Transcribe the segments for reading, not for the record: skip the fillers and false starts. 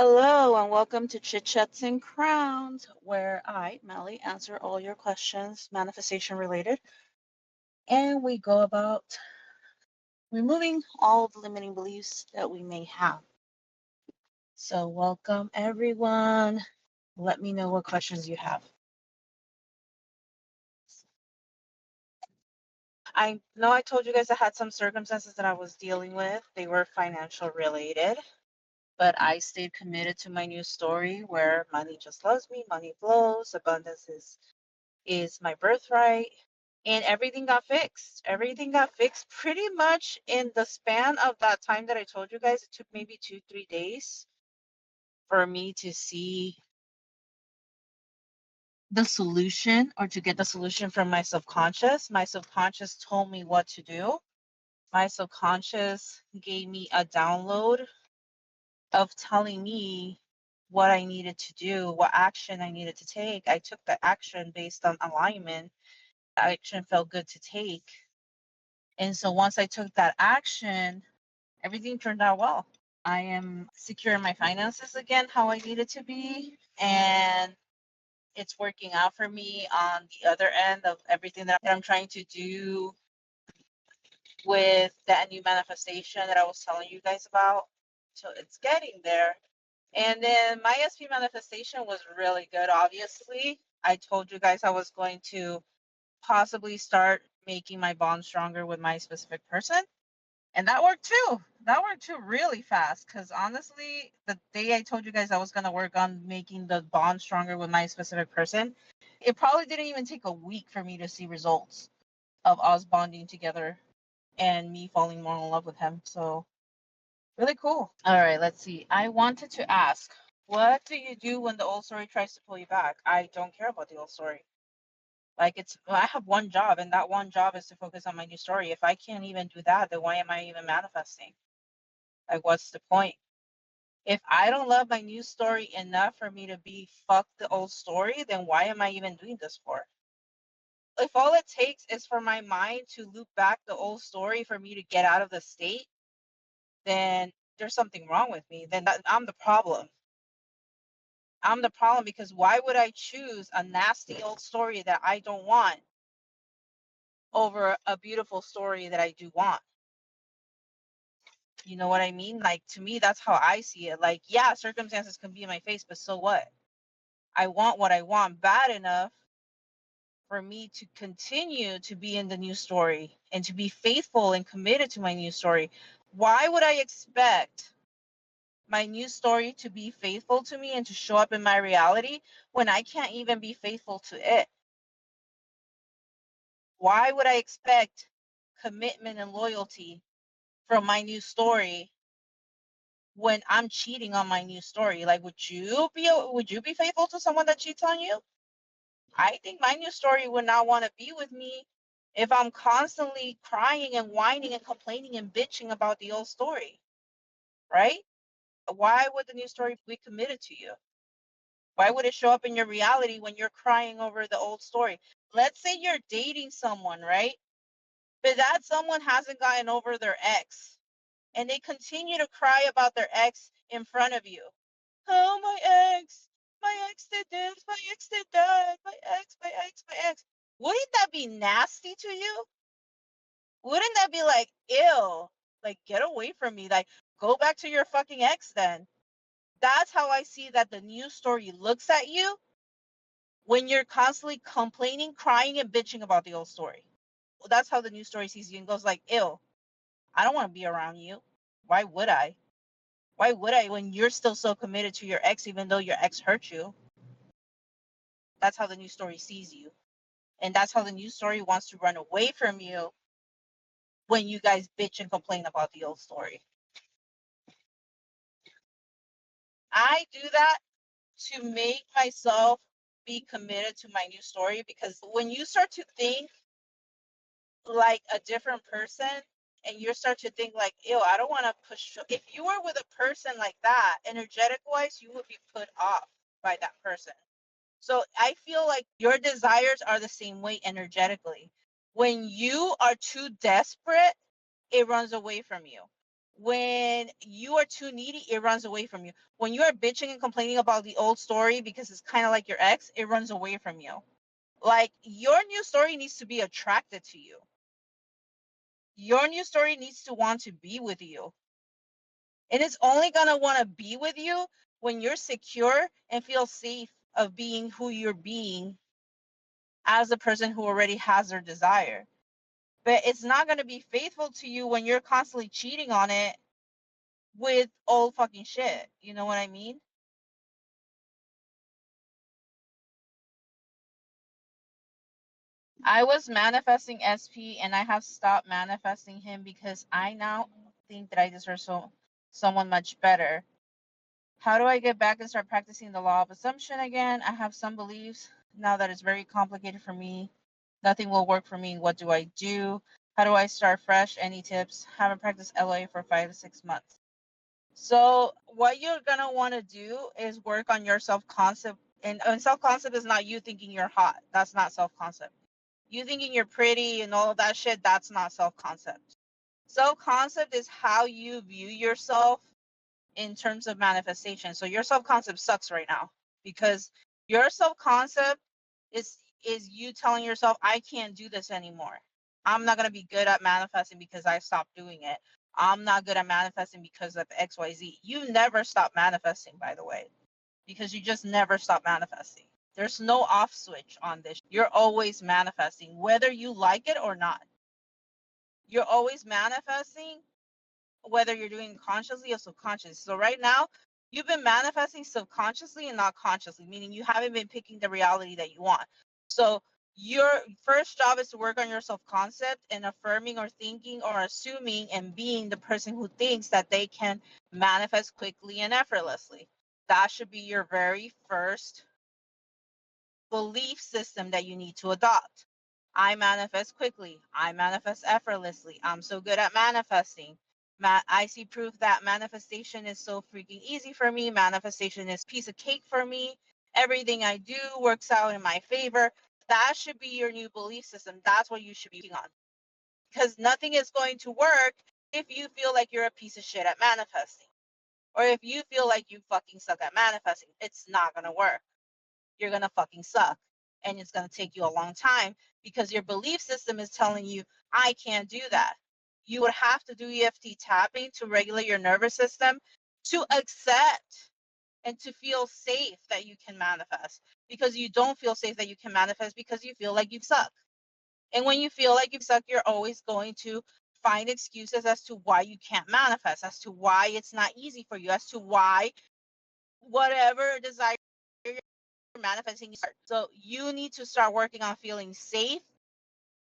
Hello and welcome to Chitchats and Crowns, where I, Melly, answer all your questions, manifestation related, and we go about removing all the limiting beliefs that we may have. So, welcome everyone. Let me know what questions you have. I know I told you guys I had some circumstances that I was dealing with. They were financial related, but I stayed committed to my new story where money just loves me, money flows, abundance is my birthright. And everything got fixed. Everything got fixed pretty much in the span of that time that I told you guys. It took maybe 2-3 days for me to see the solution or to get the solution from my subconscious. My subconscious told me what to do. My subconscious gave me a download of telling me what I needed to do, what action I needed to take. I took the action based on alignment. The action felt good to take. And so once I took that action, everything turned out well. I am secure in my finances again, how I need it to be. And it's working out for me on the other end of everything that I'm trying to do with that new manifestation that I was telling you guys about. So it's getting there. And then my SP manifestation was really good, obviously. I told you guys I was going to possibly start making my bond stronger with my specific person. And that worked too. That worked too really fast. Because honestly, the day I told you guys I was going to work on making the bond stronger with my specific person, it probably didn't even take a week for me to see results of us bonding together and me falling more in love with him. So, really cool. All right, let's see. I wanted to ask, what do you do when the old story tries to pull you back? I don't care about the old story. Like I have one job, and that one job is to focus on my new story. If I can't even do that, then why am I even manifesting? Like, what's the point? If I don't love my new story enough for me to be fuck the old story, then why am I even doing this for? If all it takes is for my mind to loop back the old story for me to get out of the state, then there's something wrong with me. Then I'm the problem. I'm the problem because why would I choose a nasty old story that I don't want over a beautiful story that I do want? You know what I mean? Like, to me, that's how I see it. Like, yeah, circumstances can be in my face, but so what? I want what I want bad enough for me to continue to be in the new story and to be faithful and committed to my new story. Why would I expect my new story to be faithful to me and to show up in my reality when I can't even be faithful to it? Why would I expect commitment and loyalty from my new story when I'm cheating on my new story? Like, would you be faithful to someone that cheats on you? I think my new story would not want to be with me if I'm constantly crying and whining and complaining and bitching about the old story, right? Why would the new story be committed to you? Why would it show up in your reality when you're crying over the old story? Let's say you're dating someone, right? But that someone hasn't gotten over their ex and they continue to cry about their ex in front of you. Oh, my ex did this, my ex did that, my ex, my ex, my ex. Wouldn't that be nasty to you? Wouldn't that be like, ew, like, get away from me? Like, go back to your fucking ex then. That's how I see that the news story looks at you when you're constantly complaining, crying, and bitching about the old story. Well, that's how the news story sees you and goes like, ew, I don't want to be around you. Why would I? Why would I when you're still so committed to your ex, even though your ex hurt you? That's how the news story sees you. And that's how the news story wants to run away from you when you guys bitch and complain about the old story. I do that to make myself be committed to my new story because when you start to think like a different person and you start to think like, ew, I don't want to push. If you were with a person like that, energetic wise, you would be put off by that person. So I feel like your desires are the same way energetically. When you are too desperate, it runs away from you. When you are too needy, it runs away from you. When you are bitching and complaining about the old story because it's kind of like your ex, it runs away from you. Like, your new story needs to be attracted to you. Your new story needs to want to be with you. And it's only going to want to be with you when you're secure and feel safe of being who you're being as a person who already has their desire. But it's not going to be faithful to you when you're constantly cheating on it with old fucking shit. You know what I mean? I was manifesting SP and I have stopped manifesting him because I now think that I deserve someone much better. How do I get back and start practicing the law of assumption again? I have some beliefs now that it's very complicated for me. Nothing will work for me. What do I do? How do I start fresh? Any tips? Haven't practiced LA for 5 to 6 months. So what you're gonna want to do is work on your self-concept. And self-concept is not you thinking you're hot. That's not self-concept. You thinking you're pretty and all of that shit, that's not self-concept. Self-concept is how you view yourself in terms of manifestation. So your self-concept sucks right now because your self-concept is you telling yourself, I can't do this anymore. I'm not gonna be good at manifesting because I stopped doing it. I'm not good at manifesting because of XYZ. You never stop manifesting, by the way, because you just never stop manifesting. There's no off switch on this. You're always manifesting, whether you like it or not. You're always manifesting, whether you're doing it consciously or subconsciously. So right now, you've been manifesting subconsciously and not consciously, meaning you haven't been picking the reality that you want. So your first job is to work on your self-concept and affirming or thinking or assuming and being the person who thinks that they can manifest quickly and effortlessly. That should be your very first belief system that you need to adopt. I manifest quickly. I manifest effortlessly. I'm so good at manifesting. I see proof that manifestation is so freaking easy for me. Manifestation is a piece of cake for me. Everything I do works out in my favor. That should be your new belief system. That's what you should be working on. Because nothing is going to work if you feel like you're a piece of shit at manifesting. Or if you feel like you fucking suck at manifesting. It's not going to work. You're going to fucking suck. And it's going to take you a long time because your belief system is telling you, I can't do that. You would have to do EFT tapping to regulate your nervous system to accept and to feel safe that you can manifest, because you don't feel safe that you can manifest because you feel like you suck. And when you feel like you suck, you're always going to find excuses as to why you can't manifest, as to why it's not easy for you, as to why whatever desire manifesting. So you need to start working on feeling safe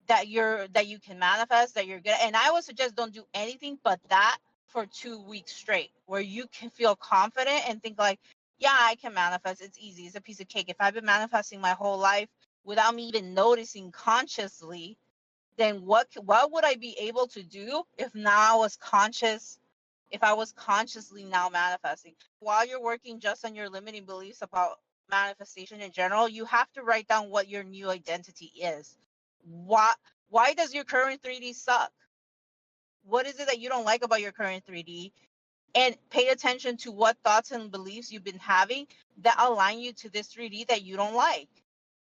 that you can manifest, that you're good. And I would suggest don't do anything but that for 2 weeks straight, where you can feel confident and think like, yeah, I can manifest. It's easy. It's a piece of cake. If I've been manifesting my whole life without me even noticing consciously, then what would I be able to do if now I was conscious, if I was consciously now manifesting? While you're working just on your limiting beliefs about manifestation in general, you have to write down what your new identity is. Why does your current 3D suck? What is it that you don't like about your current 3D? And pay attention to what thoughts and beliefs you've been having that align you to this 3D that you don't like,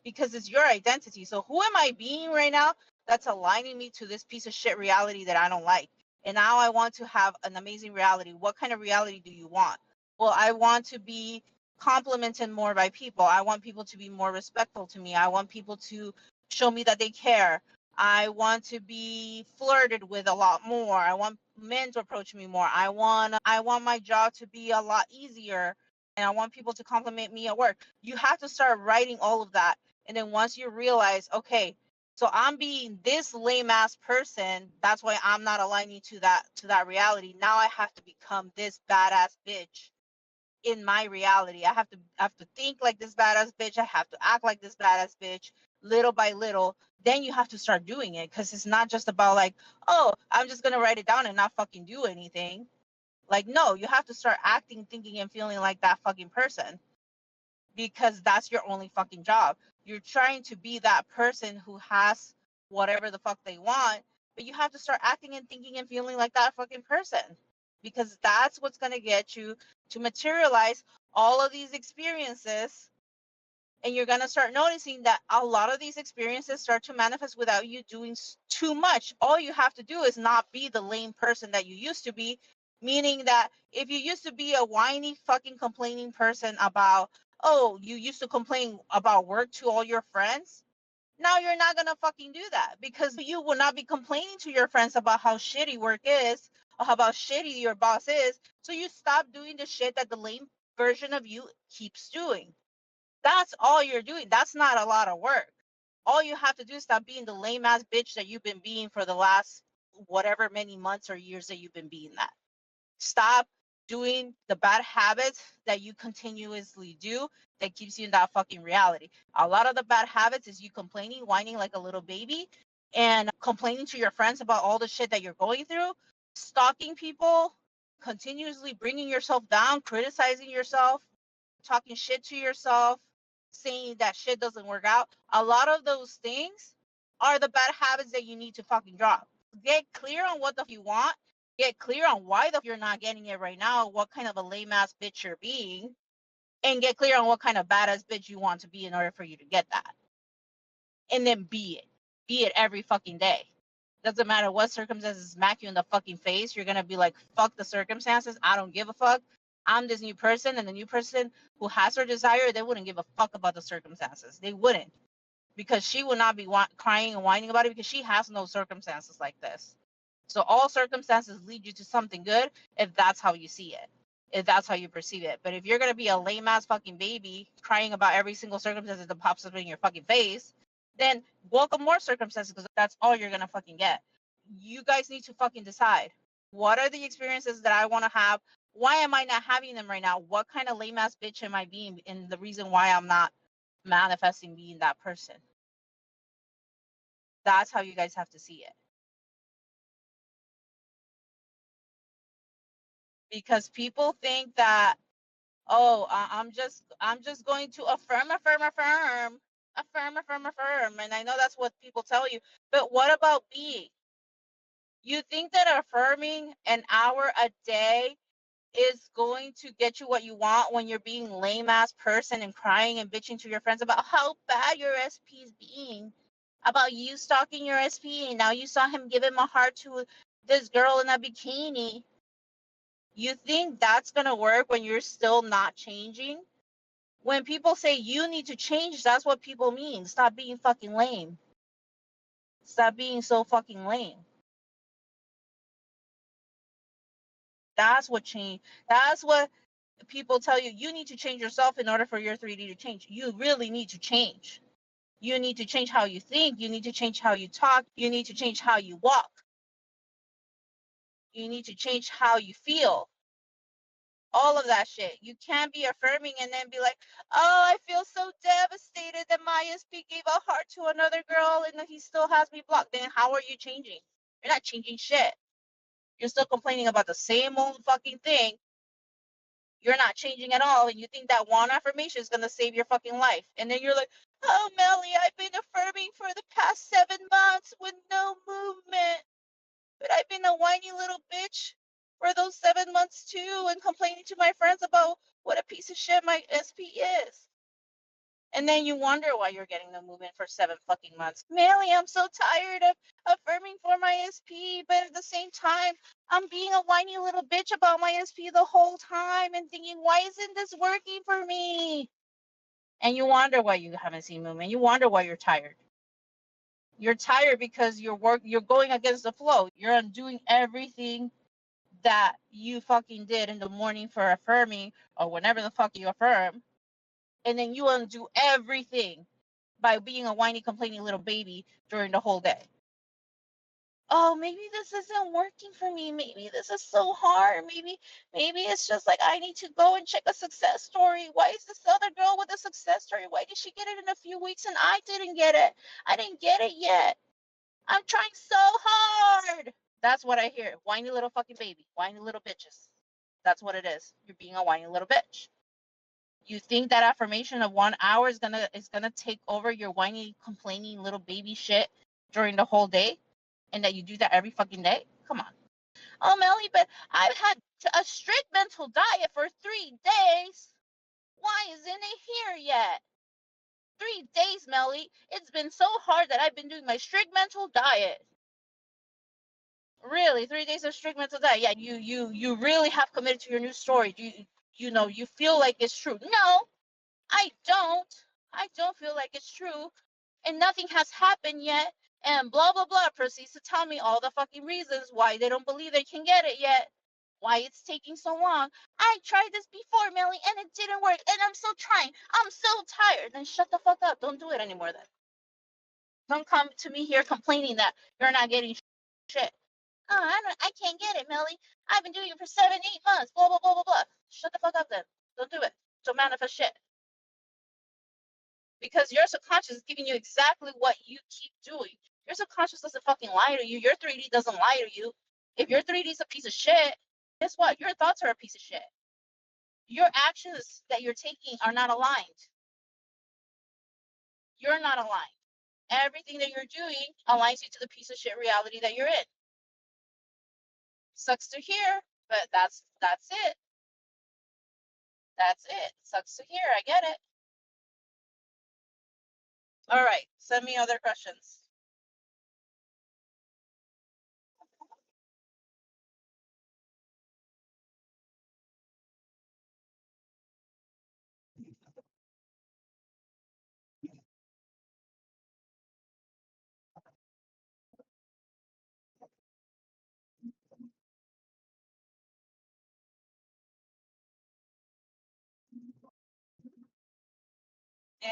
because it's your identity. So who am I being right now that's aligning me to this piece of shit reality that I don't like? And now I want to have an amazing reality. What kind of reality do you want? Well, I want to be complimented more by people. I want people to be more respectful to me. I want people to show me that they care. I want to be flirted with a lot more. I want men to approach me more. I want my job to be a lot easier, and I want people to compliment me at work. You have to start writing all of that. And then once you realize, okay, so I'm being this lame ass person, that's why I'm not aligning to that reality. Now I have to become this badass bitch in my reality. I have to think like this badass bitch. I have to act like this badass bitch little by little. Then you have to start doing it, because it's not just about like, oh, I'm just gonna write it down and not fucking do anything. Like, no, you have to start acting, thinking, and feeling like that fucking person, because that's your only fucking job. You're trying to be that person who has whatever the fuck they want, but you have to start acting and thinking and feeling like that fucking person. because that's what's going to get you to materialize all of these experiences. And you're going to start noticing that a lot of these experiences start to manifest without you doing too much. All you have to do is not be the lame person that you used to be. Meaning that if you used to be a whiny, fucking complaining person about, oh, you used to complain about work to all your friends, now you're not going to fucking do that, because you will not be complaining to your friends about how shitty work is or how about shitty your boss is. So you stop doing the shit that the lame version of you keeps doing. That's all you're doing. That's not a lot of work. All you have to do is stop being the lame ass bitch that you've been being for the last whatever many months or years that you've been being that. Stop doing the bad habits that you continuously do that keeps you in that fucking reality. A lot of the bad habits is you complaining, whining like a little baby, and complaining to your friends about all the shit that you're going through, stalking people, continuously bringing yourself down, criticizing yourself, talking shit to yourself, saying that shit doesn't work out. A lot of those things are the bad habits that you need to fucking drop. Get clear on what the you want. Get clear on why the you're not getting it right now, what kind of a lame ass bitch you're being, and get clear on what kind of badass bitch you want to be in order for you to get that. And then be it. Be it every fucking day. Doesn't matter what circumstances smack you in the fucking face, you're gonna be like, fuck the circumstances. I don't give a fuck. I'm this new person, and the new person who has her desire, they wouldn't give a fuck about the circumstances. They wouldn't, because she will not be crying and whining about it, because she has no circumstances like this. So all circumstances lead you to something good if that's how you see it, if that's how you perceive it. But if you're gonna be a lame ass fucking baby crying about every single circumstance that pops up in your fucking face, then welcome more circumstances, because that's all you're gonna fucking get. You guys need to fucking decide, what are the experiences that I want to have? Why am I not having them right now? What kind of lame ass bitch am I being? And the reason why I'm not manifesting being that person. That's how you guys have to see it. Because people think that, oh, I'm just going to affirm, and I know that's what people tell you, but what about being? You think that affirming an hour a day is going to get you what you want when you're being lame ass person and crying and bitching to your friends about how bad your SP is being, about you stalking your SP, and now you saw him give him a heart to this girl in a bikini. You think that's gonna work when you're still not changing? When people say you need to change, that's what people mean. Stop being fucking lame. Stop being so fucking lame. That's what change. That's what people tell you. You need to change yourself in order for your 3D to change. You really need to change. You need to change how you think. You need to change how you talk. You need to change how you walk. You need to change how you feel. All of that shit. You can't be affirming and then be like, oh, I feel so devastated that my SP gave a heart to another girl and he still has me blocked. Then how are you changing? You're not changing shit. You're still complaining about the same old fucking thing. You're not changing at all. And you think that one affirmation is going to save your fucking life. And then you're like, oh, Melly, I've been affirming for the past 7 months with no movement. But I've been a whiny little bitch for those 7 months too, and complaining to my friends about what a piece of shit my SP is. And then you wonder why you're getting the movement for 7 fucking months. Melly, I'm so tired of affirming for my SP, but at the same time, I'm being a whiny little bitch about my SP the whole time and thinking, why isn't this working for me? And you wonder why you haven't seen movement. You wonder why you're tired. You're tired because you're going against the flow. You're undoing everything that you fucking did in the morning for affirming or whenever the fuck you affirm, and then you undo everything by being a whiny complaining little baby during the whole day. Oh, maybe this isn't working for me. Maybe this is so hard. Maybe it's just like I need to go and check a success story. Why is this other girl with a success story? Why did she get it in a few weeks and I didn't get it? I didn't get it yet. I'm trying so hard. That's what I hear. Whiny little fucking baby. Whiny little bitches. That's what it is. You're being a whiny little bitch. You think that affirmation of 1 hour is gonna take over your whiny, complaining little baby shit during the whole day, and that you do that every fucking day? Come on. Oh, Melly, but I've had a strict mental diet for 3 days. Why isn't it here yet? 3 days, Melly. It's been so hard that I've been doing my strict mental diet. Really, 3 days of strict mental diet. Yeah, you really have committed to your new story. You feel like it's true. No, I don't. I don't feel like it's true. And nothing has happened yet. And blah blah blah proceeds to tell me all the fucking reasons why they don't believe they can get it yet. Why it's taking so long. I tried this before, Millie, and it didn't work. And I'm still trying. I'm so tired. Then shut the fuck up. Don't do it anymore then. Don't come to me here complaining that you're not getting shit. Oh, I can't get it, Millie. I've been doing it for 7, 8 months. Blah blah blah blah blah. Shut the fuck up then. Don't do it. Don't manifest shit. Because your subconscious is giving you exactly what you keep doing. Your subconscious doesn't fucking lie to you. Your 3D doesn't lie to you. If your 3D is a piece of shit, guess what? Your thoughts are a piece of shit. Your actions that you're taking are not aligned. You're not aligned. Everything that you're doing aligns you to the piece of shit reality that you're in. Sucks to hear, but that's it. That's it. Sucks to hear. I get it. All right. Send me other questions.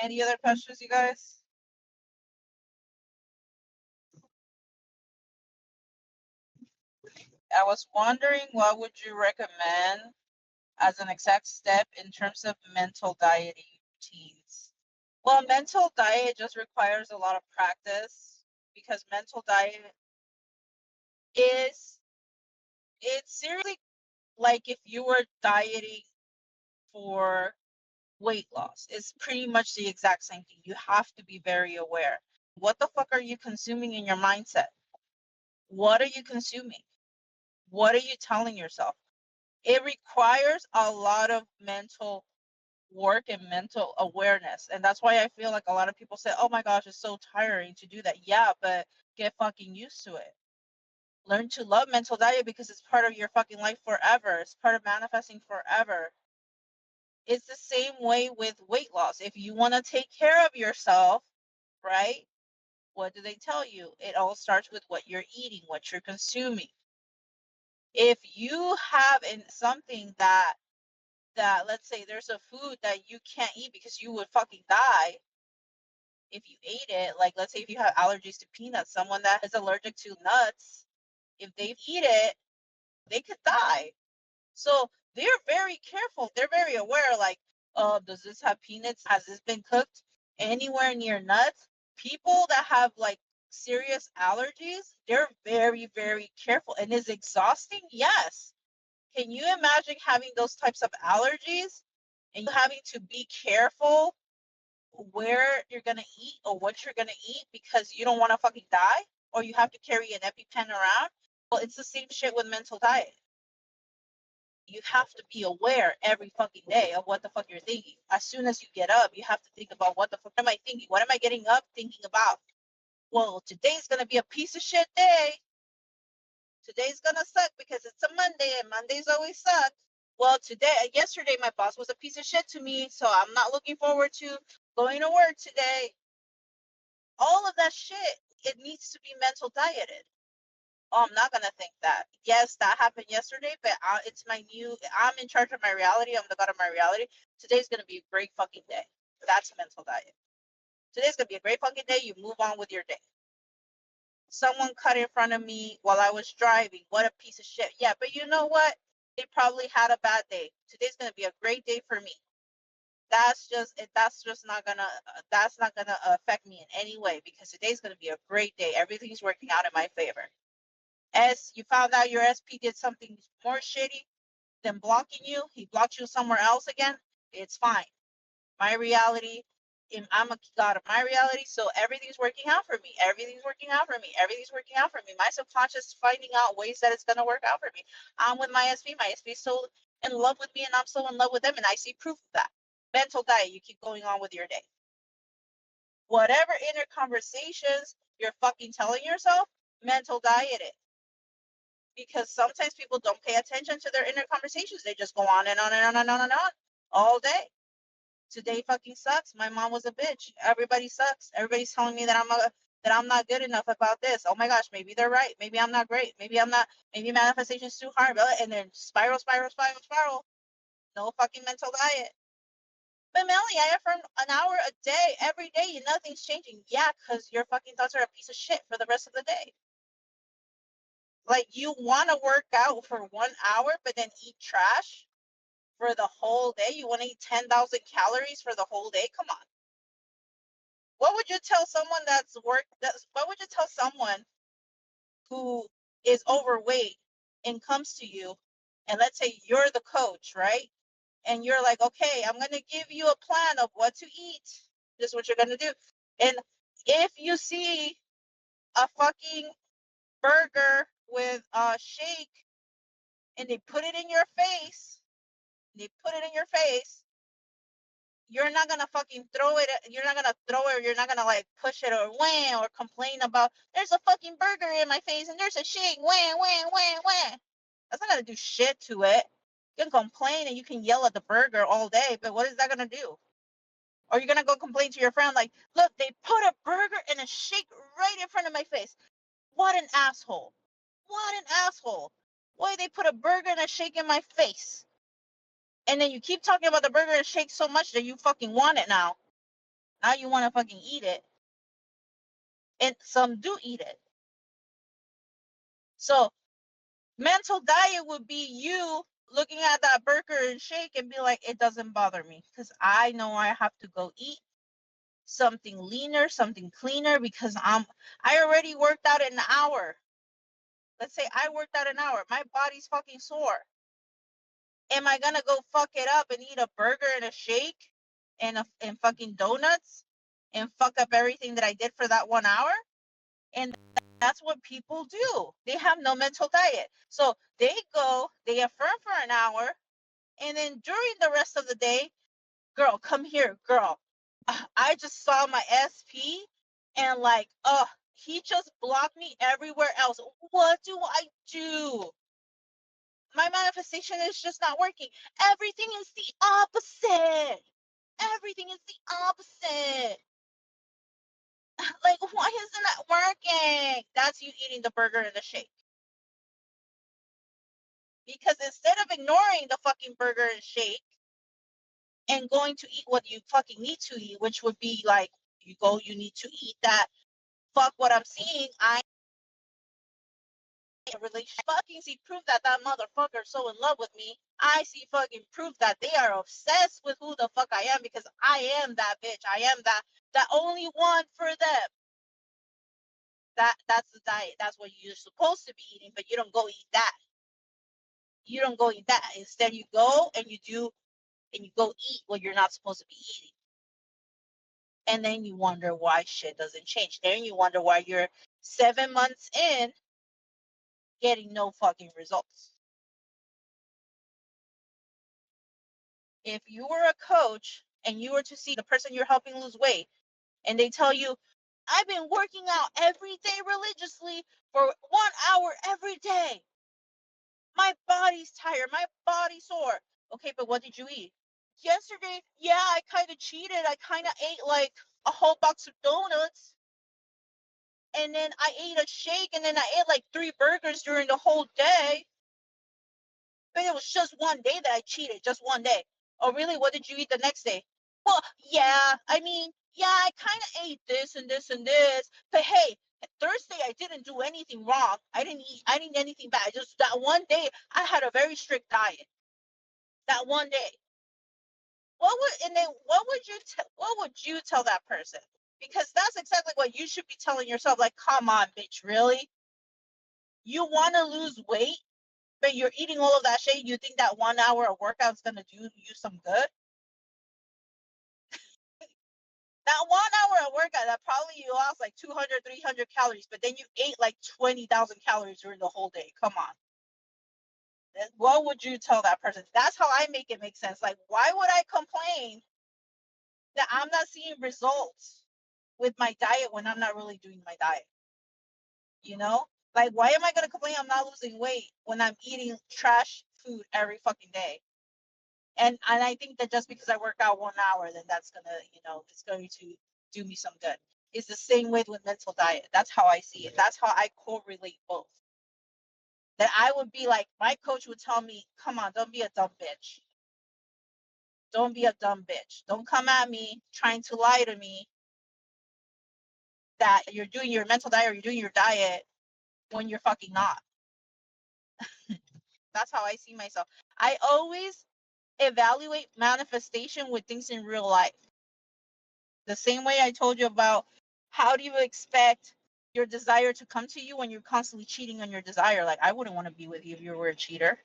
Any other questions, you guys? I was wondering, what would you recommend as an exact step in terms of mental dieting routines? Well, mental diet just requires a lot of practice, because mental diet is, it's seriously like if you were dieting for weight loss. It's pretty much the exact same thing. You have to be very aware. What the fuck are you consuming in your mindset? What are you consuming? What are you telling yourself? It requires a lot of mental work and mental awareness. And that's why I feel like a lot of people say, oh my gosh, it's so tiring to do that. Yeah, but get fucking used to it. Learn to love mental diet, because it's part of your fucking life forever. It's part of manifesting forever. It's the same way with weight loss. If you want to take care of yourself, right? What do they tell you? It all starts with what you're eating, what you're consuming. If you have something that let's say there's a food that you can't eat because you would fucking die if you ate it, like let's say if you have allergies to peanuts, someone that is allergic to nuts, if they eat it, they could die. So they're very careful. They're very aware, like, does this have peanuts? Has this been cooked anywhere near nuts? People that have like serious allergies, they're very, very careful. And is exhausting? Yes. Can you imagine having those types of allergies and you having to be careful where you're gonna eat or what you're gonna eat because you don't want to fucking die, or you have to carry an EpiPen around? Well, it's the same shit with mental diet. You have to be aware every fucking day of what the fuck you're thinking. As soon as you get up, you have to think about, what the fuck am I thinking? What am I getting up thinking about? Well, today's gonna be a piece of shit day. Today's gonna suck because it's a Monday and Mondays always suck. Well, yesterday, my boss was a piece of shit to me, so I'm not looking forward to going to work today. All of that shit, it needs to be mental dieted. Oh, I'm not gonna think that. Yes, that happened yesterday, but it's my new. I'm in charge of my reality. I'm the god of my reality. Today's gonna be a great fucking day. That's mental diet. Today's gonna be a great fucking day. You move on with your day. Someone cut in front of me while I was driving. What a piece of shit. Yeah, but you know what? They probably had a bad day. Today's gonna be a great day for me. That's just not gonna affect me in any way, because today's gonna be a great day. Everything's working out in my favor. As you found out your SP did something more shitty than blocking you, he blocked you somewhere else again. It's fine. My reality I'm a god of my reality, so everything's working out for me. Everything's working out for me. Everything's working out for me. My subconscious finding out ways that it's gonna work out for me. I'm with my SP. My SP is so in love with me, and I'm so in love with them, and I see proof of that. Mental diet. You keep going on with your day. Whatever inner conversations you're fucking telling yourself, mental diet it. Because sometimes people don't pay attention to their inner conversations. They just go on and on and on and on and on all day. Today fucking sucks. My mom was a bitch. Everybody sucks. Everybody's telling me that I'm not good enough about this. Oh my gosh, maybe they're right. Maybe I'm not great. Maybe I'm not. Maybe manifestation's too hard. And then spiral, spiral, spiral, spiral. No fucking mental diet. But Melly, I affirm an hour a day, every day, and nothing's changing. Yeah, because your fucking thoughts are a piece of shit for the rest of the day. Like, you want to work out for 1 hour, but then eat trash for the whole day? You want to eat 10,000 calories for the whole day? Come on. What would you tell someone what would you tell someone who is overweight and comes to you, and let's say you're the coach, right? And you're like, okay, I'm going to give you a plan of what to eat. This is what you're going to do. And if you see a fucking burger with a shake and they put it in your face, you're not gonna fucking throw it. You're not gonna throw it. Or you're not gonna like push it or wham or complain about there's a fucking burger in my face and there's a shake. Wham, wham, wham, wham. That's not gonna do shit to it. You can complain and you can yell at the burger all day, but what is that gonna do? Or you're gonna go complain to your friend like, look, they put a burger and a shake right in front of my face. What an asshole! What an asshole! Why they put a burger and a shake in my face? And then you keep talking about the burger and shake so much that you fucking want it now. Now you want to fucking eat it. And some do eat it. So mental diet would be you looking at that burger and shake and be like, it doesn't bother me. Because I know I have to go eat something leaner, something cleaner, because I already worked out an hour. Let's say I worked out an hour. My body's fucking sore. Am I gonna go fuck it up and eat a burger and a shake and fucking donuts and fuck up everything that I did for that 1 hour? And that's what people do. They have no mental diet. So they go, they affirm for an hour, and then during the rest of the day, girl, come here, girl. I just saw my SP and like, he just blocked me everywhere else. What do I do? My manifestation is just not working. Everything is the opposite. Everything is the opposite. Like, why isn't that working? That's you eating the burger and the shake. Because instead of ignoring the fucking burger and shake and going to eat what you fucking need to eat, which would be like, you need to eat that. Fuck what I'm seeing. I really fucking see proof that that motherfucker is so in love with me. I see fucking proof that they are obsessed with who the fuck I am, because I am that bitch. I am that only one for them. That's the diet. That's what you're supposed to be eating, but you don't go eat that. You don't go eat that. Instead, you go and you go eat what you're not supposed to be eating. And then you wonder why shit doesn't change. Then you wonder why you're 7 months in getting no fucking results. If you were a coach and you were to see the person you're helping lose weight and they tell you, I've been working out every day religiously for 1 hour every day. My body's tired. My body's sore. Okay, but what did you eat? Yesterday, yeah, I kind of cheated. I kind of ate like a whole box of donuts. And then I ate a shake, and then I ate like 3 burgers during the whole day. But it was just one day that I cheated, just one day. Oh, really? What did you eat the next day? Well, yeah, I mean, yeah, I kind of ate this and this and this. But hey, Thursday I didn't do anything wrong. I didn't eat anything bad. Just that one day I had a very strict diet. That one day. What would you tell that person? Because that's exactly what you should be telling yourself. Like, come on, bitch, really? You want to lose weight, but you're eating all of that shit. You think that 1 hour of workout is gonna do you some good? workout that probably you lost like 200, 300 calories, but then you ate like 20,000 calories during the whole day. Come on. What would you tell that person? That's how I make it make sense. Like, why would I complain that I'm not seeing results with my diet when I'm not really doing my diet? You know? Like, why am I going to complain I'm not losing weight when I'm eating trash food every fucking day? And I think that just because I work out 1 hour, then that's going to, it's going to do me some good. It's the same way with mental diet. That's how I see it. That's how I correlate both. That I would be like, my coach would tell me, come on, don't be a dumb bitch. Don't be a dumb bitch. Don't come at me trying to lie to me that you're doing your mental diet or you're doing your diet when you're fucking not. That's how I see myself. I always evaluate manifestation with things in real life. The same way I told you about how do you expect your desire to come to you when you're constantly cheating on your desire? Like, I wouldn't want to be with you if you were a cheater.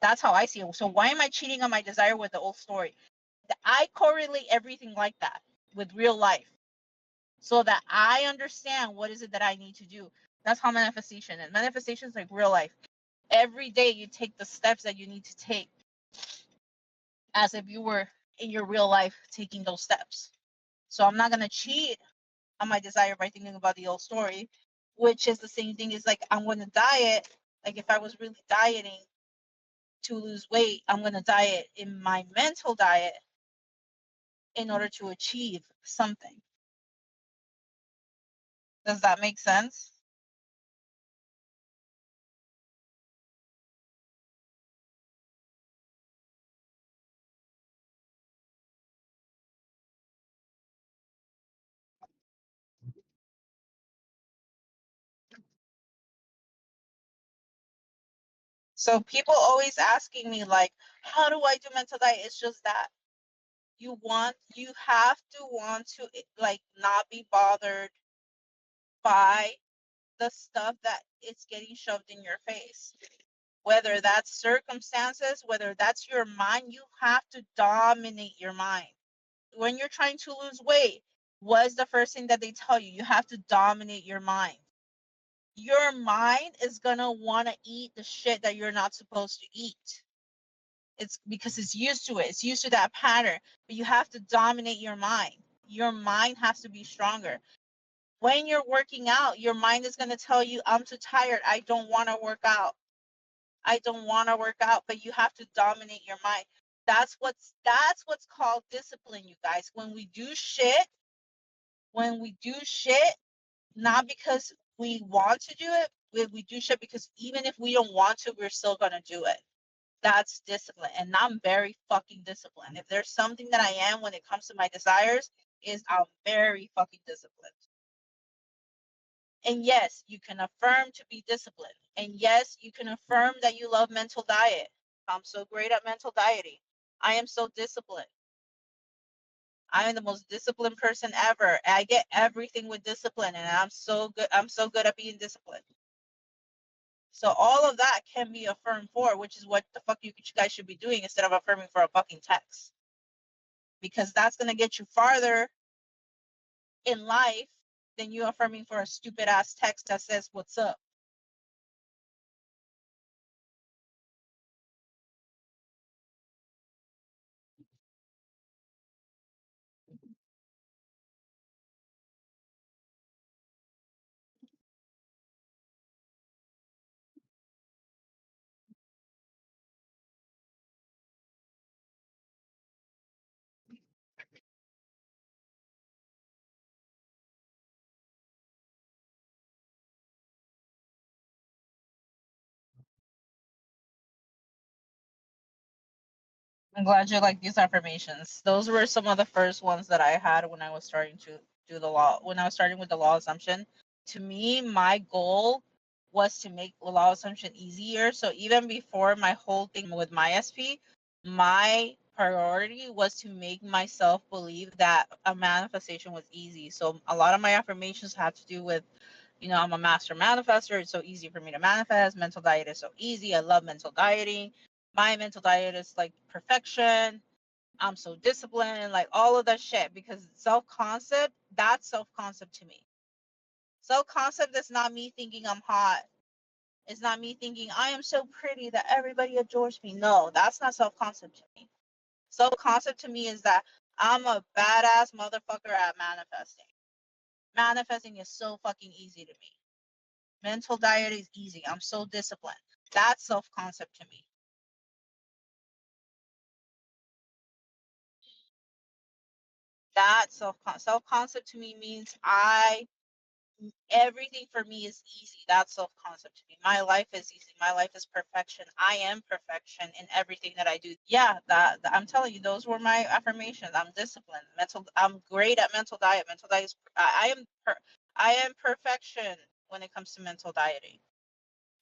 That's how I see it. So why am I cheating on my desire with the old story? I correlate everything like that with real life so that I understand what is it that I need to do. That's how manifestation is. Manifestation is like real life. Every day you take the steps that you need to take as if you were in your real life taking those steps. So I'm not going to cheat on my desire by thinking about the old story, which is the same thing as like I'm going to diet. Like if I was really dieting to lose weight, I'm going to diet in my mental diet in order to achieve something. Does that make sense? So people always asking me like, how do I do mental diet? It's just that you have to want to like not be bothered by the stuff that it's getting shoved in your face. Whether that's circumstances, whether that's your mind, you have to dominate your mind. When you're trying to lose weight, what's the first thing that they tell you? You have to dominate your mind. Your mind is gonna want to eat the shit that you're not supposed to eat. It's because it's used to it. It's used to that pattern. But you have to dominate your mind. Your mind has to be stronger. When you're working out, your mind is going to tell you, I'm too tired. I don't want to work out. I don't want to work out, but you have to dominate your mind. That's what's called discipline, you guys. When we do shit, not because we want to do it, we do shit because even if we don't want to, we're still going to do it. That's discipline. And I'm very fucking disciplined. If there's something that I am when it comes to my desires, is I'm very fucking disciplined. And yes, you can affirm to be disciplined. And yes, you can affirm that you love mental diet. I'm so great at mental dieting. I am so disciplined. I am the most disciplined person ever. I get everything with discipline and I'm so good. I'm so good at being disciplined. So all of that can be affirmed for, which is what the fuck you guys should be doing instead of affirming for a fucking text. Because that's going to get you farther in life than you affirming for a stupid ass text that says, what's up? I'm glad you like these affirmations. Those were some of the first ones that I had when I was starting to do the law, when I was starting with the law assumption. To me, my goal was to make the law assumption easier. So even before my whole thing with my SP, my priority was to make myself believe that a manifestation was easy. So a lot of my affirmations have to do with, I'm a master manifester. It's so easy for me to manifest. Mental diet is so easy. I love mental dieting. My mental diet is like perfection. I'm so disciplined, like all of that shit. Because self-concept, that's self-concept to me. Self-concept is not me thinking I'm hot. It's not me thinking I am so pretty that everybody adores me. No, that's not self-concept to me. Self-concept to me is that I'm a badass motherfucker at manifesting. Manifesting is so fucking easy to me. Mental diet is easy. I'm so disciplined. That's self-concept to me. That self-concept to me means everything for me is easy. That's self-concept to me. My life is easy. My life is perfection. I am perfection in everything that I do. Yeah, that I'm telling you, those were my affirmations. I'm disciplined. I'm great at mental diet. Mental diet is I am perfection when it comes to mental dieting.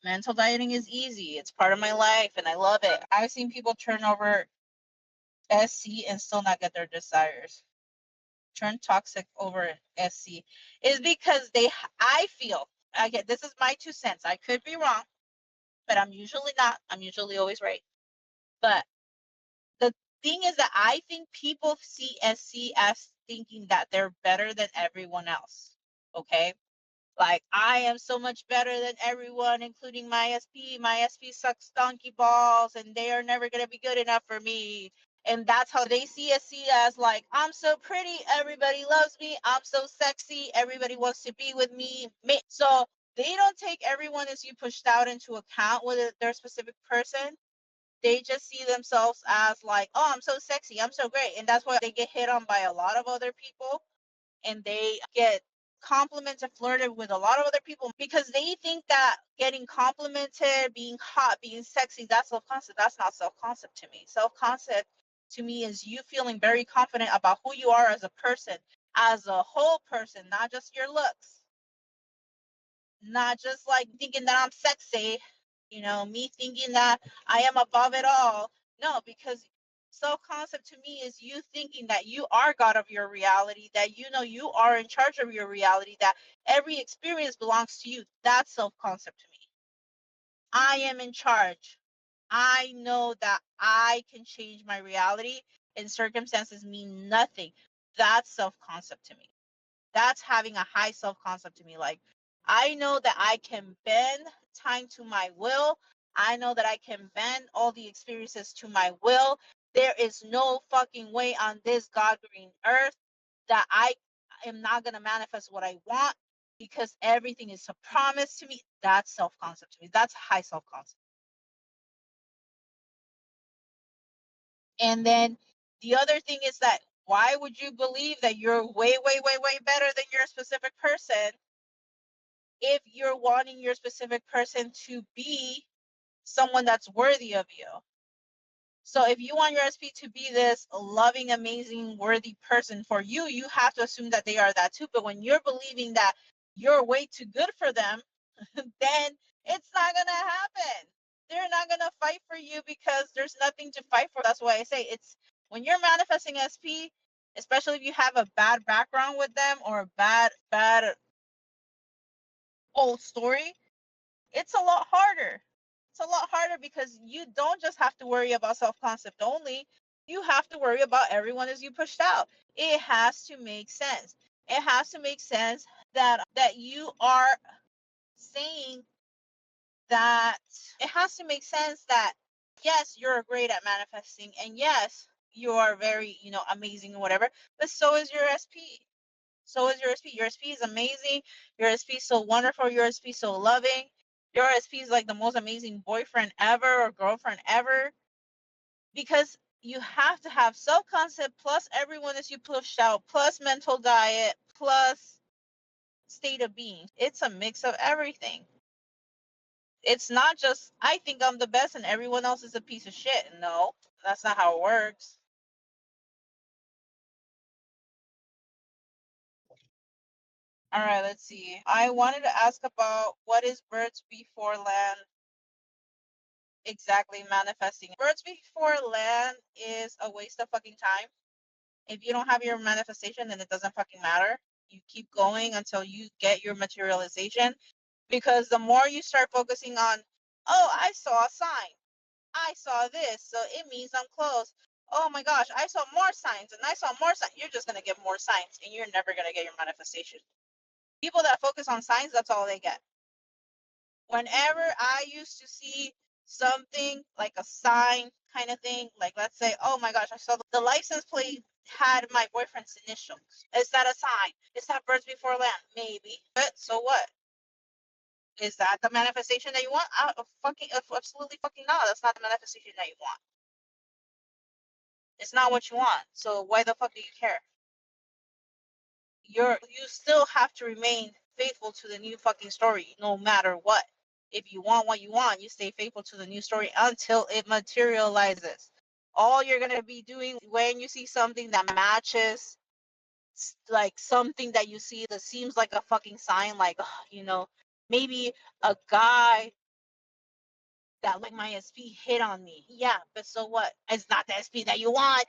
Mental dieting is easy. It's part of my life and I love it. I've seen people turn over SC and still not get their desires. Turn toxic over SC is because I feel, again, this is my 2 cents. I could be wrong, but I'm usually not. I'm usually always right. But the thing is that I think people see SC as thinking that they're better than everyone else. Okay. Like, I am so much better than everyone, including my SP. My SP sucks donkey balls, and they are never going to be good enough for me. And that's how they see SC as, like, I'm so pretty. Everybody loves me. I'm so sexy. Everybody wants to be with me. So they don't take everyone as you pushed out into account with their specific person. They just see themselves as, like, oh, I'm so sexy. I'm so great. And that's why they get hit on by a lot of other people and they get complimented, flirted with a lot of other people because they think that getting complimented, being hot, being sexy, that's self-concept. That's not self-concept to me. Self-concept to me is you feeling very confident about who you are as a person, as a whole person, not just your looks, not just like thinking that I'm sexy, me thinking that I am above it all. No, because self-concept to me is you thinking that you are God of your reality, that you are in charge of your reality, that every experience belongs to you. That's self-concept to me. I am in charge. I know that I can change my reality and circumstances mean nothing. That's self-concept to me. That's having a high self-concept to me. Like, I know that I can bend time to my will. I know that I can bend all the experiences to my will. There is no fucking way on this God green earth that I am not going to manifest what I want because everything is a promise to me. That's self-concept to me. That's high self-concept. And then the other thing is that why would you believe that you're way, way, way, way better than your specific person if you're wanting your specific person to be someone that's worthy of you? So if you want your SP to be this loving, amazing, worthy person for you, you have to assume that they are that too. But when you're believing that you're way too good for them, then it's not going to happen. They're not going to fight for you because there's nothing to fight for. That's why I say it's when you're manifesting SP, especially if you have a bad background with them or a bad old story, it's a lot harder. It's a lot harder because you don't just have to worry about self-concept only. You have to worry about everyone as you pushed out. It has to make sense. It has to make sense that you are saying that it has to make sense that yes, you're great at manifesting and yes, you are very, amazing or whatever, but so is your SP. So is your SP. Your SP is amazing. Your SP is so wonderful. Your SP is so loving. Your SP is like the most amazing boyfriend ever or girlfriend ever. Because you have to have self-concept plus everyone that you push out, plus mental diet, plus state of being. It's a mix of everything. It's not just, I think I'm the best and everyone else is a piece of shit. No, that's not how it works. All right, let's see. I wanted to ask about what is birds before land exactly manifesting. Birds before land is a waste of fucking time. If you don't have your manifestation, then it doesn't fucking matter. You keep going until you get your materialization. Because the more you start focusing on, oh, I saw a sign. I saw this, so it means I'm close. oh my gosh, I saw more signs and I saw more signs. You're just gonna get more signs and you're never gonna get your manifestation. People that focus on signs, that's all they get. Whenever I used to see something like a sign kind of thing, like let's say, oh my gosh, I saw the license plate had my boyfriend's initials. Is that a sign? Is that birds before land? Maybe. But so what? Is that the manifestation that you want? Absolutely fucking not. That's not the manifestation that you want. It's not what you want. So why the fuck do you care? You still have to remain faithful to the new fucking story, no matter what. If you want what you want, you stay faithful to the new story until it materializes. All you're gonna be doing when you see something that matches, like something that you see that seems like a fucking sign, like maybe a guy that like my SP hit on me. Yeah, but so what? It's not the SP that you want.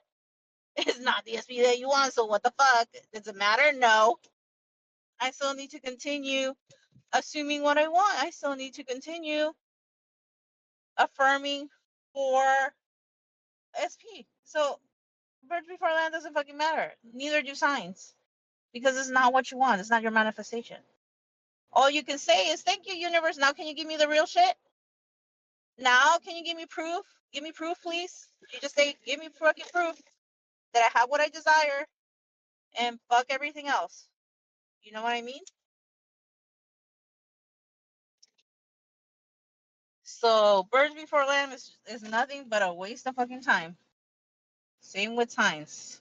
It's not the SP that you want. So what the fuck? Does it matter? No. I still need to continue assuming what I want. I still need to continue affirming for SP. So birds before land doesn't fucking matter. Neither do signs. Because it's not what you want. It's not your manifestation. All you can say is, thank you, universe. Now can you give me the real shit? Now can you give me proof? Give me proof, please. You just say, give me fucking proof that I have what I desire and fuck everything else. You know what I mean? So birds before land is nothing but a waste of fucking time. Same with signs.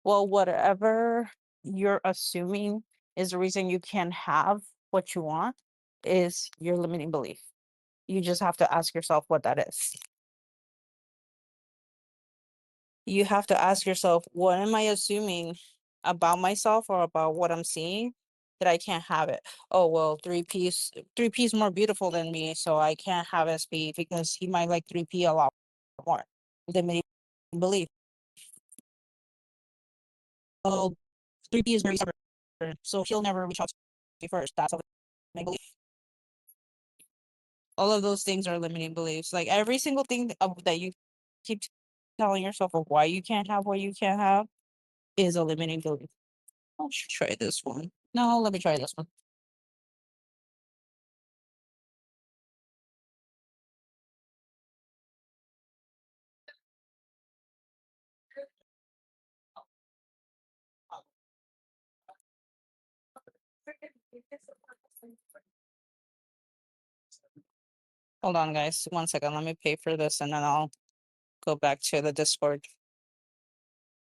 Well, whatever you're assuming is the reason you can't have what you want is your limiting belief. You just have to ask yourself what that is. You have to ask yourself, what am I assuming about myself or about what I'm seeing that I can't have it? Oh, well, 3P is more beautiful than me, so I can't have SP because he might like 3P a lot more. Limiting belief. Oh, 3P is very stubborn, so he'll never reach out to me first. That's a limiting belief. All of those things are limiting beliefs. Like every single thing that you keep telling yourself of why you can't have what you can't have is a limiting belief. I should try this one. No, let me try this one. Hold on, guys. 1 second. Let me pay for this and then I'll go back to the Discord.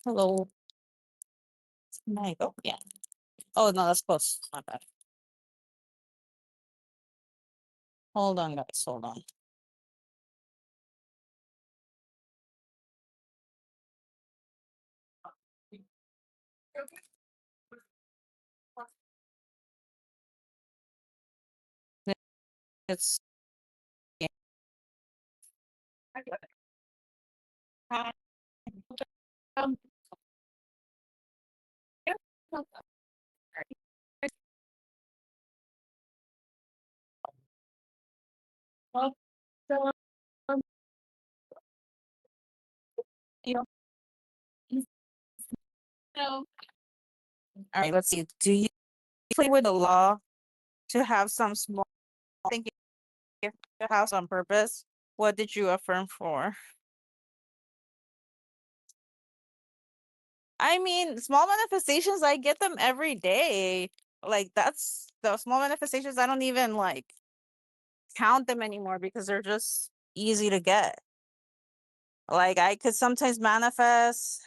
Hello. There you go. Yeah. Oh, no, that's close. My bad. Hold on, guys. Hold on. It's all right, let's see. Do you play with the law to have some small thinking in your house on purpose? What did you affirm for? I mean, small manifestations, I get them every day. Like that's the small manifestations, I don't even like count them anymore because they're just easy to get. Like I could sometimes manifest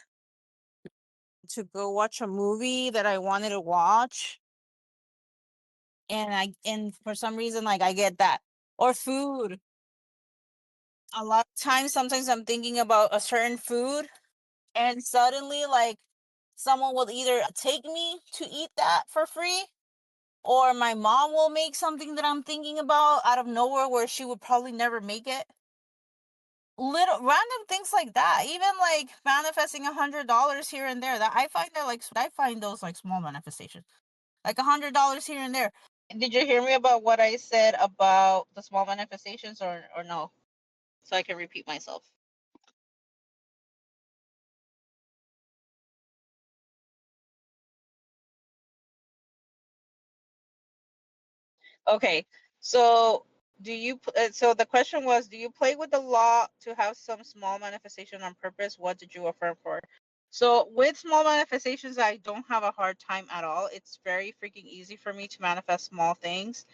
to go watch a movie that I wanted to watch and for some reason like I get that. Or food. A lot of times sometimes I'm thinking about a certain food and suddenly like someone will either take me to eat that for free or my mom will make something that I'm thinking about out of nowhere where she would probably never make it. Little random things like that, even like manifesting $100 here and there, that I find those like small manifestations, like $100 here and there. Did you hear me about what I said about the small manifestations or no? so I can repeat myself. Okay, so so the question was, do you play with the law to have some small manifestation on purpose? What did you affirm for? So with small manifestations, I don't have a hard time at all. It's very freaking easy for me to manifest small things.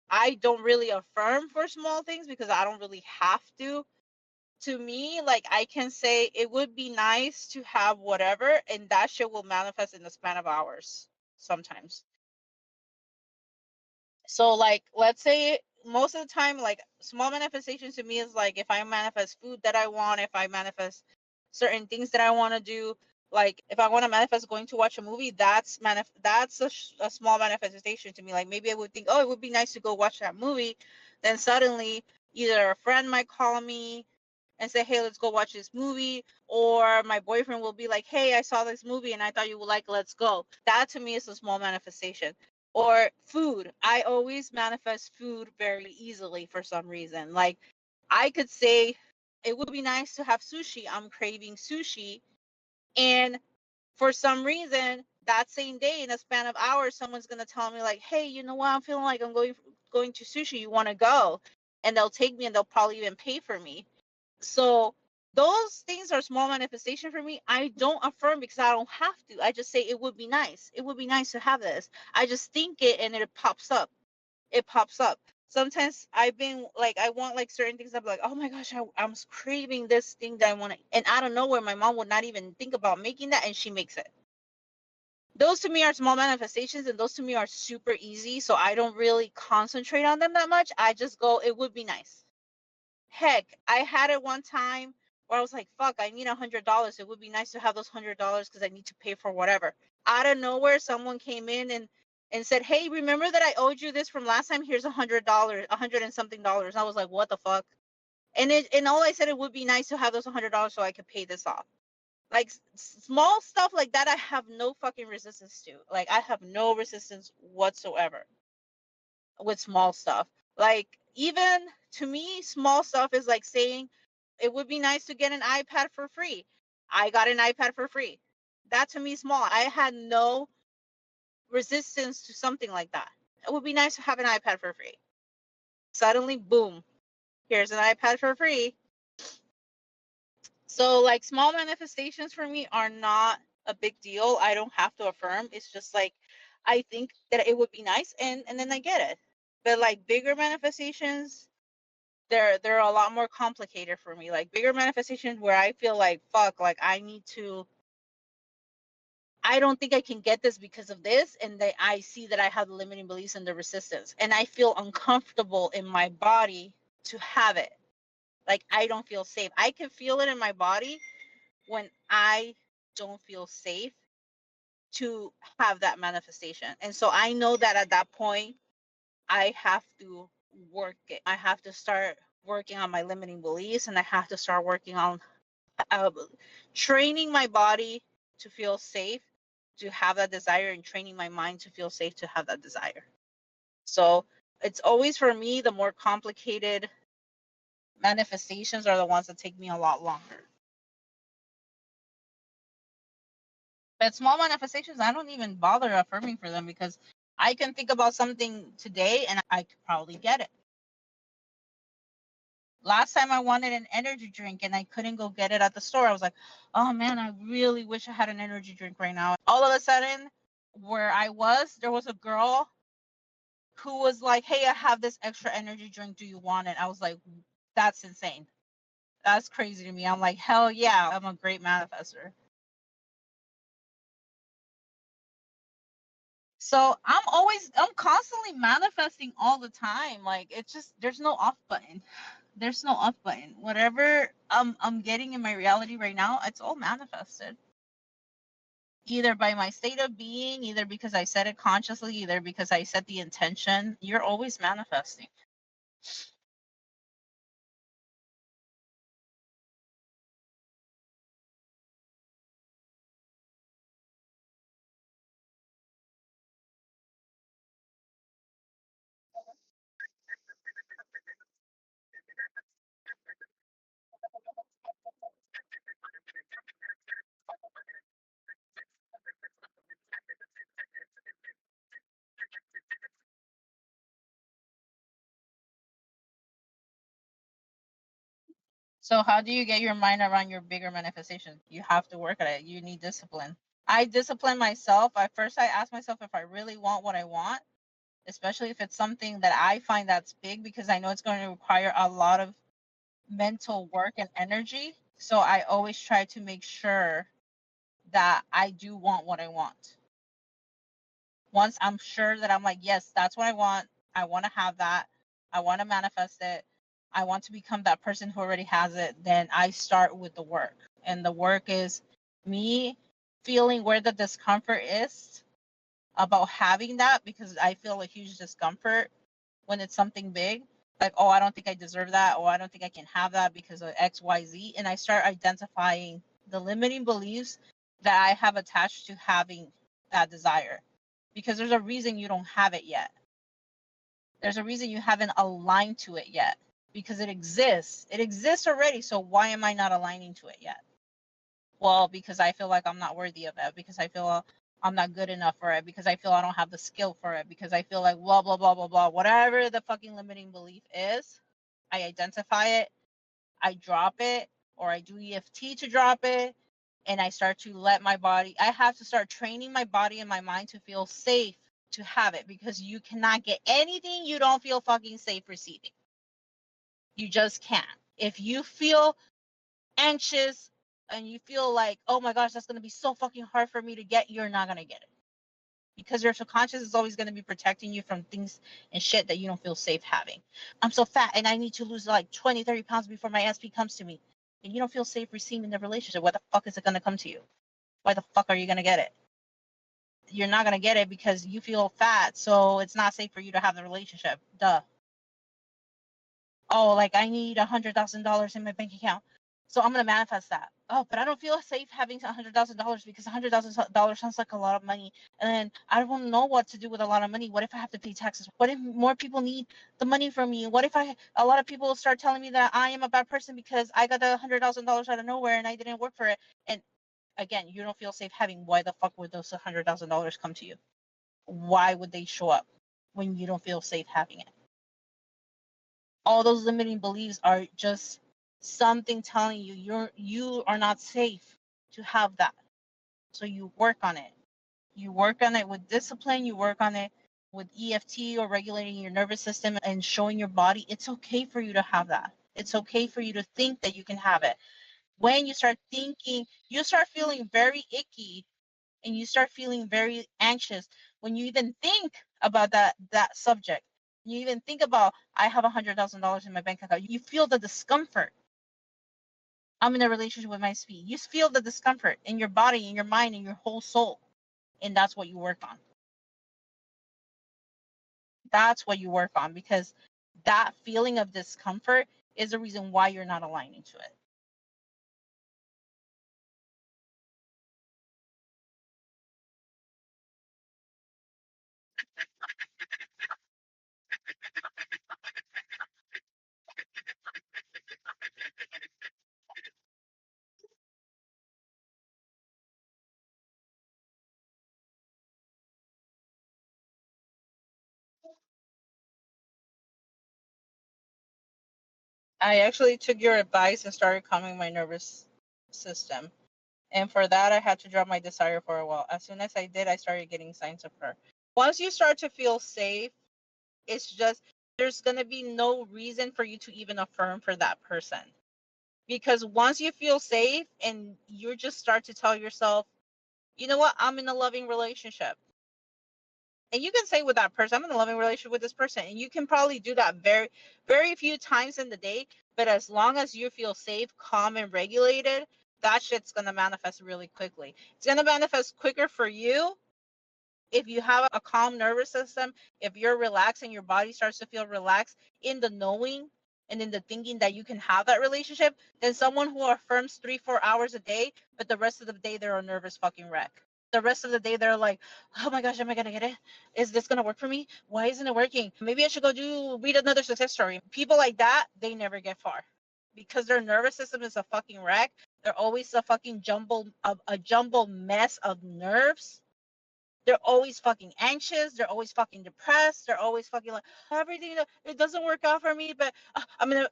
I don't really affirm for small things because I don't really have to. To me, like, I can say it would be nice to have whatever, and that shit will manifest in the span of hours sometimes. So, like, let's say most of the time, like, small manifestations to me is like if I manifest food that I want, if I manifest certain things that I want to do, like if I want to manifest going to watch a movie, that's a small manifestation to me. Like maybe I would think, oh, it would be nice to go watch that movie, then suddenly either a friend might call me and say, hey, let's go watch this movie, or my boyfriend will be like, hey, I saw this movie and I thought you would like, let's go. That to me is a small manifestation. Or food. I always manifest food very easily for some reason. Like I could say it would be nice to have sushi. I'm craving sushi. And for some reason, that same day in a span of hours, someone's gonna tell me like, hey, you know what? I'm feeling like I'm going to sushi. You wanna go? And they'll take me and they'll probably even pay for me. So those things are small manifestation for me. I don't affirm because I don't have to. I just say it would be nice. It would be nice to have this. I just think it and it pops up. It pops up. Sometimes I've been like, I want like certain things. I'm like, oh my gosh, I'm craving this thing that I want to. And out of nowhere, my mom would not even think about making that, and she makes it. Those to me are small manifestations, and those to me are super easy. So I don't really concentrate on them that much. I just go, it would be nice. Heck, I had it one time where I was like, fuck, I need $100. It would be nice to have those $100 because I need to pay for whatever. Out of nowhere, someone came in and said, hey, remember that I owed you this from last time? Here's $100, 100 and something dollars. I was like, what the fuck? And all I said, it would be nice to have those $100 so I could pay this off. Like small stuff like that, I have no fucking resistance to. Like I have no resistance whatsoever with small stuff. Like even to me, small stuff is like saying it would be nice to get an iPad for free. I got an iPad for free. That to me is small. I had no resistance to something like that. It would be nice to have an iPad for free. Suddenly, boom, here's an iPad for free. So like small manifestations for me are not a big deal. I don't have to affirm. It's just like I think that it would be nice and then I get it. But like bigger manifestations, they're a lot more complicated for me. Like bigger manifestations where I feel like fuck, like I don't think I can get this because of this, and that I see that I have the limiting beliefs and the resistance, and I feel uncomfortable in my body to have it. Like I don't feel safe. I can feel it in my body when I don't feel safe to have that manifestation. And so I know that at that point I have to work it. I have to start working on my limiting beliefs, and I have to start working on uh, training my body to feel safe, to have that desire, and training my mind to feel safe to have that desire. So it's always for me, the more complicated manifestations are the ones that take me a lot longer. But small manifestations, I don't even bother affirming for them because I can think about something today and I could probably get it. Last time I wanted an energy drink and I couldn't go get it at the store. I was like, oh man, I really wish I had an energy drink right now. All of a sudden, where I was, there was a girl who was like, hey, I have this extra energy drink. Do you want it? I was like, that's insane. That's crazy to me. I'm like, hell yeah, I'm a great manifester. So I'm constantly manifesting all the time. Like it's just there's no off button. There's no off button. Whatever I'm getting in my reality right now, it's all manifested. Either by my state of being, either because I said it consciously, either because I set the intention. You're always manifesting. So how do you get your mind around your bigger manifestation? You have to work at it. You need discipline. I discipline myself. I ask myself if I really want what I want, especially if it's something that I find that's big, because I know it's going to require a lot of mental work and energy. So I always try to make sure that I do want what I want. Once I'm sure that I'm like, yes, that's what I want to have that, I want to manifest it, I want to become that person who already has it, then I start with the work. And the work is me feeling where the discomfort is about having that, because I feel a huge discomfort when it's something big. Like, oh, I don't think I deserve that, or I don't think I can have that because of XYZ. And I start identifying the limiting beliefs that I have attached to having that desire, because there's a reason you don't have it yet. There's a reason you haven't aligned to it yet, because it exists. It exists already. So why am I not aligning to it yet? Well, because I feel like I'm not worthy of it, because I feel I'm not good enough for it, because I feel I don't have the skill for it, because I feel like blah, blah, blah, blah, blah. Whatever the fucking limiting belief is, I identify it, I drop it, or I do EFT to drop it, and I start to let my body, I have to start training my body and my mind to feel safe to have it, because you cannot get anything you don't feel fucking safe receiving. You just can't. If you feel anxious and you feel like, oh my gosh, that's going to be so fucking hard for me to get, you're not going to get it, because your subconscious is always going to be protecting you from things and shit that you don't feel safe having. I'm so fat and I need to lose like 20, 30 pounds before my SP comes to me. And you don't feel safe receiving the relationship. Why the fuck is it going to come to you? Why the fuck are you going to get it? You're not going to get it because you feel fat. So it's not safe for you to have the relationship. Duh. Oh, like I need $100,000 in my bank account, so I'm gonna manifest that. Oh, but I don't feel safe having $100,000 because $100,000 sounds like a lot of money, and then I don't know what to do with a lot of money. What if I have to pay taxes? What if more people need the money from me? What if a lot of people start telling me that I am a bad person because I got the $100,000 out of nowhere and I didn't work for it? And again, you don't feel safe having. Why the fuck would those $100,000 come to you? Why would they show up when you don't feel safe having it? All those limiting beliefs are just something telling you you are not safe to have that. So you work on it. You work on it with discipline, you work on it with EFT or regulating your nervous system and showing your body it's okay for you to have that. It's okay for you to think that you can have it. When you start thinking, you start feeling very icky and you start feeling very anxious when you even think about that subject. You even think about, I have $100,000 in my bank account. You feel the discomfort. I'm in a relationship with my speed. You feel the discomfort in your body, in your mind, in your whole soul, and that's what you work on. That's what you work on, because that feeling of discomfort is the reason why you're not aligning to it. I actually took your advice and started calming my nervous system. And for that, I had to drop my desire for a while. As soon as I did, I started getting signs of her. Once you start to feel safe, it's just, there's going to be no reason for you to even affirm for that person. Because once you feel safe and you just start to tell yourself, you know what, I'm in a loving relationship. And you can say with that person, I'm in a loving relationship with this person. And you can probably do that very, very few times in the day. But as long as you feel safe, calm, and regulated, that shit's going to manifest really quickly. It's going to manifest quicker for you if you have a calm nervous system, if you're relaxed and your body starts to feel relaxed in the knowing and in the thinking that you can have that relationship, than someone who affirms 3-4 hours a day, but the rest of the day they're a nervous fucking wreck. The rest of the day they're like, oh my gosh, am I gonna get it? Is this gonna work for me? Why isn't it working? Maybe I should go read another success story. People like that, they never get far, because their nervous system is a fucking wreck. They're always a fucking jumble mess of nerves They're always fucking anxious. They're always fucking depressed. They're always fucking like everything. It doesn't work out for me, but I'm gonna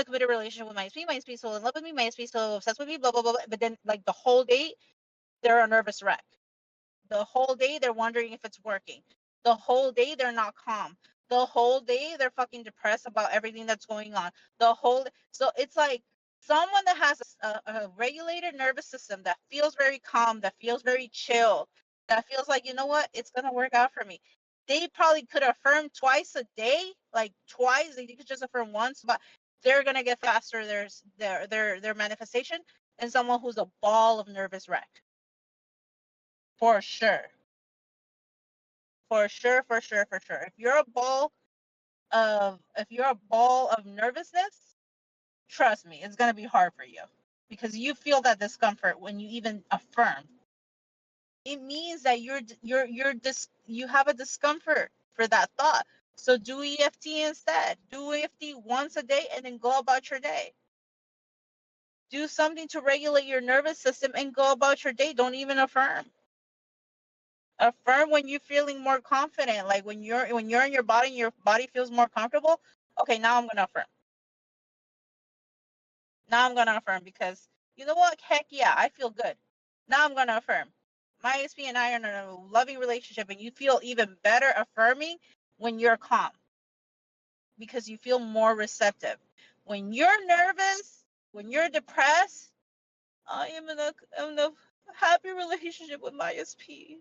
commit a relationship with my SP. My SP so in love with me. My SP so obsessed with me. Blah blah blah. But then like the whole day, they're a nervous wreck. The whole day they're wondering if it's working. The whole day they're not calm. The whole day they're fucking depressed about everything that's going on. So it's like someone that has a regulated nervous system that feels very calm, that feels very chill, that feels like, you know what, it's gonna work out for me. They probably could affirm twice a day, like twice. They could just affirm once, but they're gonna get faster their manifestation than someone who's a ball of nervous wreck. For sure. For sure, for sure, for sure. If you're a ball of nervousness, trust me, it's gonna be hard for you because you feel that discomfort when you even affirm. It means that you have a discomfort for that thought. So do EFT instead. Do EFT once a day and then go about your day. Do something to regulate your nervous system and go about your day. Don't even affirm. Affirm when you're feeling more confident, like when you're in your body and your body feels more comfortable. Okay, now I'm gonna affirm. Now I'm gonna affirm because you know what? Heck yeah, I feel good. Now I'm gonna affirm. My SP and I are in a loving relationship, and you feel even better affirming when you're calm because you feel more receptive. When you're nervous, when you're depressed, I am in a happy relationship with my SP.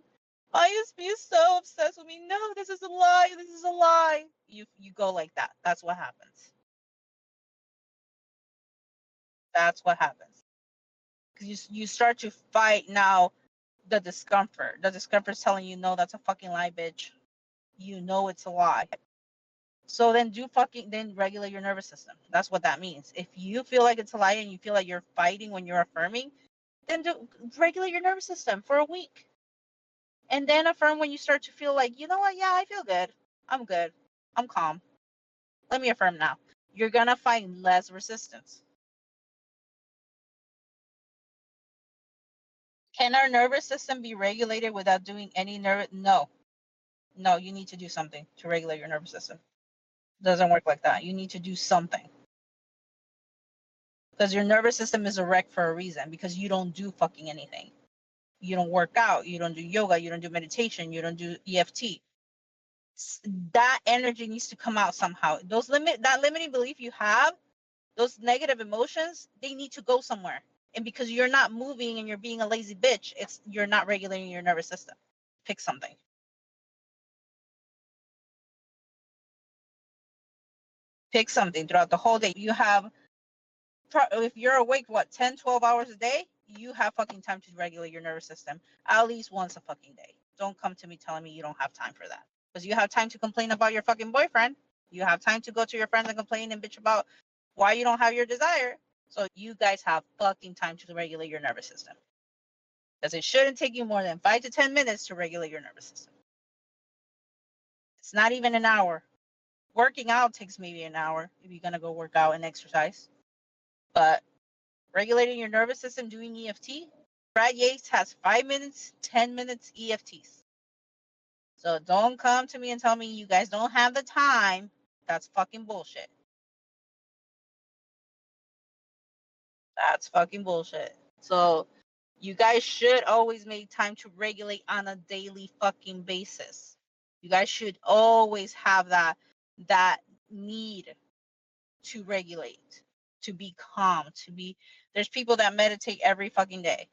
ISP is so obsessed with me. No, this is a lie. This is a lie. You go like that. That's what happens. That's what happens. Because you start to fight now the discomfort. The discomfort's telling you, no, that's a fucking lie, bitch. You know it's a lie. So then regulate your nervous system. That's what that means. If you feel like it's a lie and you feel like you're fighting when you're affirming, then regulate your nervous system for a week. And then affirm when you start to feel like, you know what, yeah, I feel good. I'm good. I'm calm. Let me affirm now. You're gonna find less resistance. Can our nervous system be regulated without doing any nerve? No. No, you need to do something to regulate your nervous system. It doesn't work like that. You need to do something. Because your nervous system is a wreck for a reason, because you don't do fucking anything. You don't work out, you don't do yoga, you don't do meditation, you don't do EFT. That energy needs to come out somehow. That limiting belief you have, those negative emotions, they need to go somewhere. And because you're not moving and you're being a lazy bitch, you're not regulating your nervous system. Pick something. Pick something throughout the whole day. You have, if you're awake, what, 10, 12 hours a day? You have fucking time to regulate your nervous system at least once a fucking day. Don't come to me telling me you don't have time for that. Because you have time to complain about your fucking boyfriend. You have time to go to your friends and complain and bitch about why you don't have your desire. So you guys have fucking time to regulate your nervous system. Because it shouldn't take you more than 5 to 10 minutes to regulate your nervous system. It's not even an hour. Working out takes maybe an hour if you're going to go work out and exercise. But regulating your nervous system doing EFT, Brad Yates has 5 minutes, 10 minutes EFTs. So don't come to me and tell me you guys don't have the time. That's fucking bullshit. That's fucking bullshit. So you guys should always make time to regulate on a daily fucking basis. You guys should always have that need to regulate, to be calm, there's people that meditate every fucking day.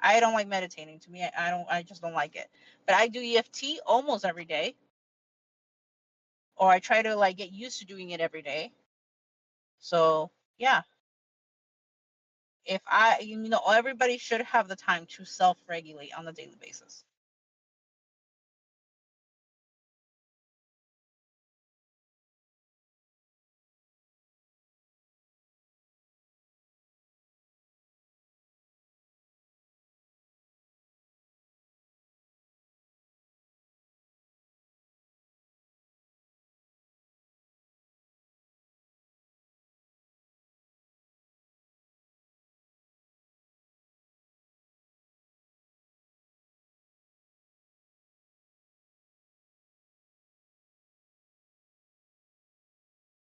I don't like meditating. To me, I just don't like it. But I do EFT almost every day. Or I try to like get used to doing it every day. So yeah. Everybody should have the time to self-regulate on a daily basis.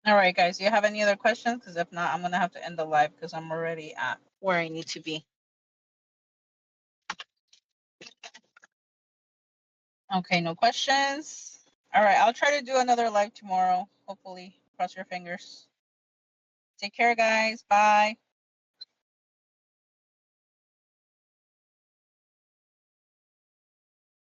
All right, guys, do you have any other questions? Because if not, I'm going to have to end the live because I'm already at where I need to be. Okay, no questions. All right, I'll try to do another live tomorrow, hopefully. Cross your fingers. Take care, guys. Bye.